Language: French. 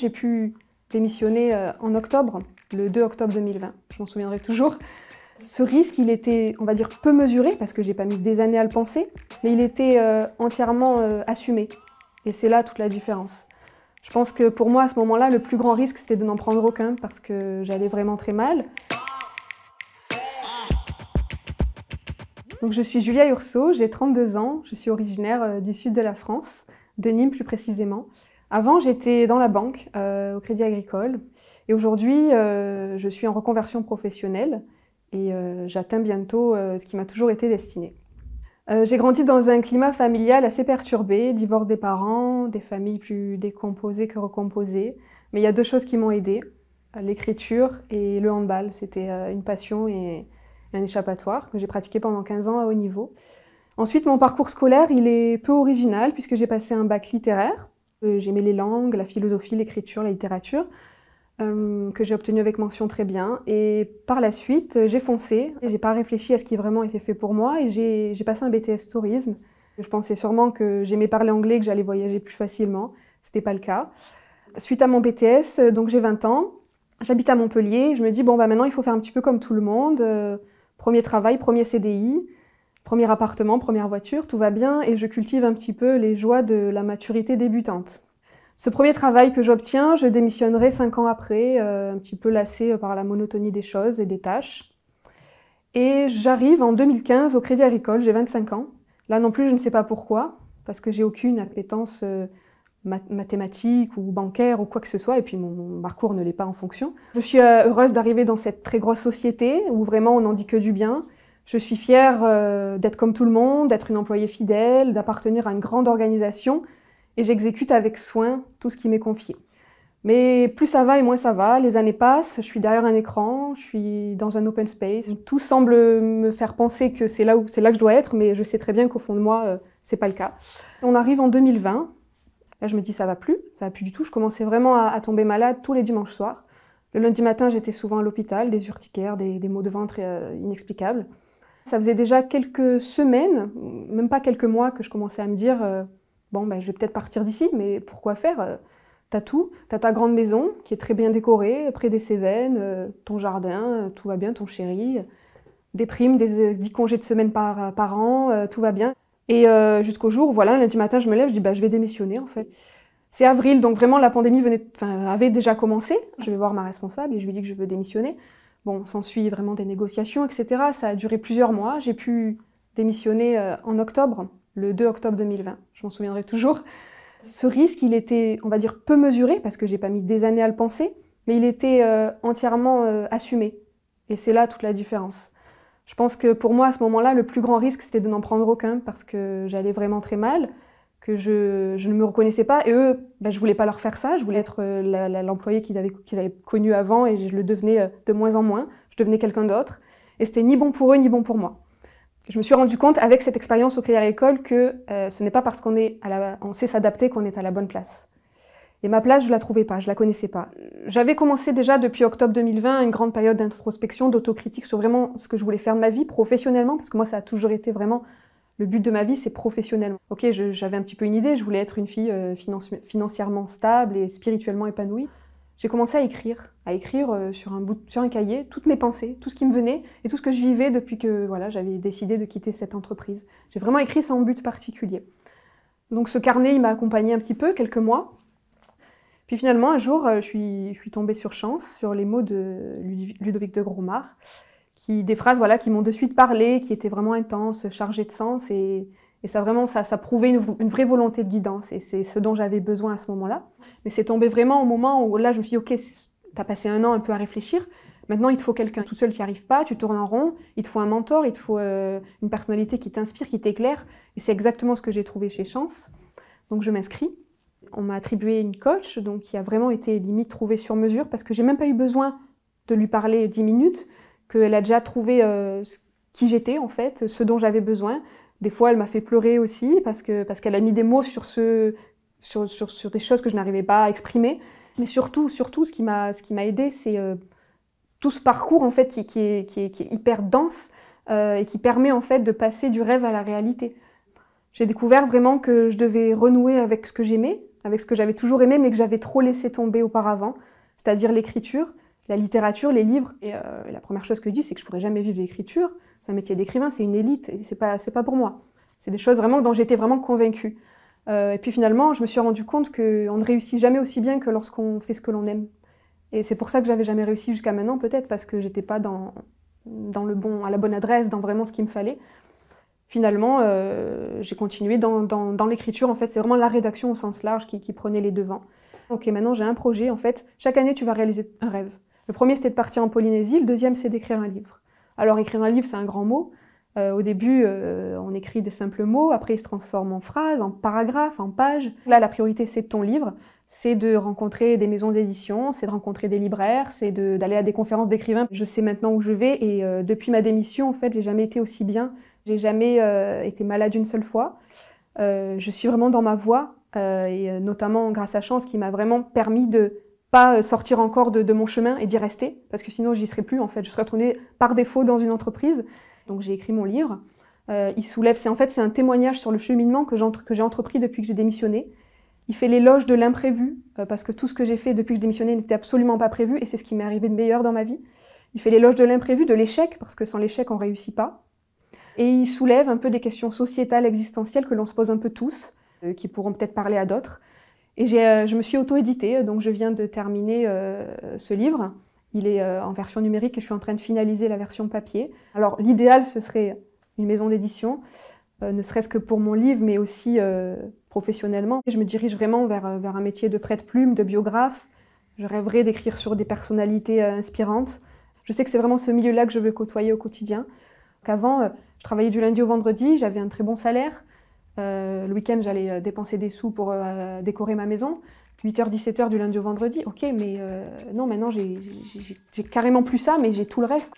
J'ai pu démissionner en octobre, le 2 octobre 2020, je m'en souviendrai toujours. Ce risque, il était, on va dire, peu mesuré, parce que j'ai pas mis des années à le penser, mais il était entièrement assumé. Et c'est là toute la différence. Je pense que pour moi, à ce moment-là, le plus grand risque, c'était de n'en prendre aucun, parce que j'allais vraiment très mal. Donc, je suis Julia Urso, j'ai 32 ans, je suis originaire du sud de la France, de Nîmes plus précisément. Avant, j'étais dans la banque, au Crédit Agricole, et aujourd'hui, je suis en reconversion professionnelle et j'atteins bientôt ce qui m'a toujours été destiné. J'ai grandi dans un climat familial assez perturbé, divorce des parents, des familles plus décomposées que recomposées, mais il y a deux choses qui m'ont aidée, l'écriture et le handball. C'était une passion et un échappatoire que j'ai pratiqué pendant 15 ans à haut niveau. Ensuite, mon parcours scolaire, il est peu original puisque j'ai passé un bac littéraire. J'aimais les langues, la philosophie, l'écriture, la littérature, que j'ai obtenu avec mention très bien. Et par la suite, j'ai foncé. J'ai pas réfléchi à ce qui vraiment était fait pour moi et j'ai passé un BTS tourisme. Je pensais sûrement que j'aimais parler anglais, que j'allais voyager plus facilement. C'était pas le cas. Suite à mon BTS, donc j'ai 20 ans, j'habite à Montpellier. Je me dis, bon, bah maintenant, il faut faire un petit peu comme tout le monde. Premier travail, premier CDI, premier appartement, première voiture, tout va bien et je cultive un petit peu les joies de la maturité débutante. Ce premier travail que j'obtiens, je démissionnerai 5 ans après, un petit peu lassée par la monotonie des choses et des tâches. Et j'arrive en 2015 au Crédit Agricole, j'ai 25 ans. Là non plus, je ne sais pas pourquoi, parce que j'ai aucune appétence mathématique ou bancaire ou quoi que ce soit, et puis mon parcours ne l'est pas en fonction. Je suis heureuse d'arriver dans cette très grosse société où vraiment on n'en dit que du bien. Je suis fière d'être comme tout le monde, d'être une employée fidèle, d'appartenir à une grande organisation, et j'exécute avec soin tout ce qui m'est confié. Mais plus ça va et moins ça va, les années passent, je suis derrière un écran, je suis dans un open space. Tout semble me faire penser que c'est là que je dois être, mais je sais très bien qu'au fond de moi, c'est pas le cas. On arrive en 2020. Là, je me dis, ça va plus du tout. Je commençais vraiment à tomber malade tous les dimanches soirs. Le lundi matin, j'étais souvent à l'hôpital, des urticaires, des maux de ventre inexplicables. Ça faisait déjà quelques semaines, même pas quelques mois, que je commençais à me dire bon, ben, je vais peut-être partir d'ici, mais pourquoi faire? T'as tout, t'as ta grande maison qui est très bien décorée, près des Cévennes, ton jardin, tout va bien, ton chéri, des primes, 10 congés de semaine par an, tout va bien. Et jusqu'au jour, voilà, lundi matin, je me lève, je dis bah, je vais démissionner en fait. C'est avril, donc vraiment la pandémie avait déjà commencé. Je vais voir ma responsable et je lui dis que je veux démissionner. Bon, s'ensuit vraiment des négociations, etc. Ça a duré plusieurs mois. J'ai pu démissionner en octobre, le 2 octobre 2020. Je m'en souviendrai toujours. Ce risque, il était, on va dire, peu mesuré, parce que j'ai pas mis des années à le penser, mais il était entièrement assumé. Et c'est là toute la différence. Je pense que pour moi, à ce moment-là, le plus grand risque, c'était de n'en prendre aucun, parce que j'allais vraiment très mal, que je ne me reconnaissais pas. Et eux, ben, je voulais pas leur faire ça, je voulais être l'employé qu'ils avaient connu avant, et je le devenais de moins en moins. Je devenais quelqu'un d'autre. Et c'était ni bon pour eux, ni bon pour moi. Je me suis rendu compte, avec cette expérience au Crédit Agricole, que ce n'est pas parce on sait s'adapter qu'on est à la bonne place. Et ma place, je la trouvais pas, je la connaissais pas. J'avais commencé déjà depuis octobre 2020 une grande période d'introspection, d'autocritique sur vraiment ce que je voulais faire de ma vie professionnellement, parce que moi, ça a toujours été vraiment le but de ma vie, c'est professionnellement. Ok, j'avais un petit peu une idée, je voulais être une fille financièrement stable et spirituellement épanouie. J'ai commencé à écrire sur un cahier toutes mes pensées, tout ce qui me venait et tout ce que je vivais depuis que voilà, j'avais décidé de quitter cette entreprise. J'ai vraiment écrit sans but particulier. Donc ce carnet, il m'a accompagnée un petit peu, quelques mois. Puis finalement, un jour, je suis tombée sur chance, sur les mots de Ludovic de Gromard, des phrases voilà, qui m'ont de suite parlé, qui étaient vraiment intenses, chargées de sens, et ça prouvait une vraie volonté de guidance, et c'est ce dont j'avais besoin à ce moment-là. Mais c'est tombé vraiment au moment où là, je me suis dit, ok, t'as passé un an un peu à réfléchir, maintenant il te faut quelqu'un. Tout seul, tu n'y arrives pas, tu tournes en rond, il te faut un mentor, il te faut une personnalité qui t'inspire, qui t'éclaire, et c'est exactement ce que j'ai trouvé chez Chance. Donc je m'inscris. On m'a attribué une coach, donc qui a vraiment été limite trouvée sur mesure, parce que j'ai même pas eu besoin de lui parler 10 minutes, qu'elle a déjà trouvé qui j'étais en fait, ce dont j'avais besoin. Des fois, elle m'a fait pleurer aussi, parce qu'elle a mis des mots sur des choses que je n'arrivais pas à exprimer. Mais surtout, ce qui m'a aidée, c'est tout ce parcours en fait qui est hyper dense et qui permet en fait de passer du rêve à la réalité. J'ai découvert vraiment que je devais renouer avec ce que j'aimais, avec ce que j'avais toujours aimé mais que j'avais trop laissé tomber auparavant, c'est-à-dire l'écriture, la littérature, les livres. Et la première chose que je dis, c'est que je pourrais jamais vivre de l'écriture. C'est un métier d'écrivain, c'est une élite, et c'est pas pour moi. C'est des choses vraiment dont j'étais vraiment convaincue. Et puis finalement, je me suis rendu compte qu'on ne réussit jamais aussi bien que lorsqu'on fait ce que l'on aime. Et c'est pour ça que j'avais jamais réussi jusqu'à maintenant, peut-être, parce que j'étais pas à la bonne adresse, dans vraiment ce qu'il me fallait. Finalement, j'ai continué dans l'écriture. En fait, c'est vraiment la rédaction au sens large qui prenait les devants. Ok, maintenant j'ai un projet. En fait, chaque année, tu vas réaliser un rêve. Le premier, c'était de partir en Polynésie. Le deuxième, c'est d'écrire un livre. Alors, écrire un livre, c'est un grand mot. Au début, on écrit des simples mots. Après, ils se transforment en phrases, en paragraphes, en pages. Là, la priorité, c'est de ton livre. C'est de rencontrer des maisons d'édition, c'est de rencontrer des libraires, c'est d'aller à des conférences d'écrivains. Je sais maintenant où je vais et depuis ma démission, en fait, j'ai jamais été aussi bien. J'ai jamais été malade une seule fois. Je suis vraiment dans ma voie et notamment grâce à Chance qui m'a vraiment permis de pas sortir encore de mon chemin et d'y rester parce que sinon j'y serais plus en fait. Je serais retournée par défaut dans une entreprise. Donc j'ai écrit mon livre. Il soulève, c'est un témoignage sur le cheminement que j'ai entrepris depuis que j'ai démissionné. Il fait l'éloge de l'imprévu, parce que tout ce que j'ai fait depuis que je démissionnais n'était absolument pas prévu, et c'est ce qui m'est arrivé de meilleur dans ma vie. Il fait l'éloge de l'imprévu, de l'échec, parce que sans l'échec, on ne réussit pas. Et il soulève un peu des questions sociétales, existentielles, que l'on se pose un peu tous, qui pourront peut-être parler à d'autres. Et je me suis auto-éditée, donc je viens de terminer ce livre. Il est en version numérique et je suis en train de finaliser la version papier. Alors l'idéal, ce serait une maison d'édition, ne serait-ce que pour mon livre, mais aussi professionnellement. Je me dirige vraiment vers un métier de prête-plume, de biographe. Je rêverais d'écrire sur des personnalités inspirantes. Je sais que c'est vraiment ce milieu-là que je veux côtoyer au quotidien. Avant, je travaillais du lundi au vendredi, j'avais un très bon salaire. Le week-end, j'allais dépenser des sous pour décorer ma maison. 8h, 17h du lundi au vendredi, ok, mais non, maintenant j'ai carrément plus ça, mais j'ai tout le reste.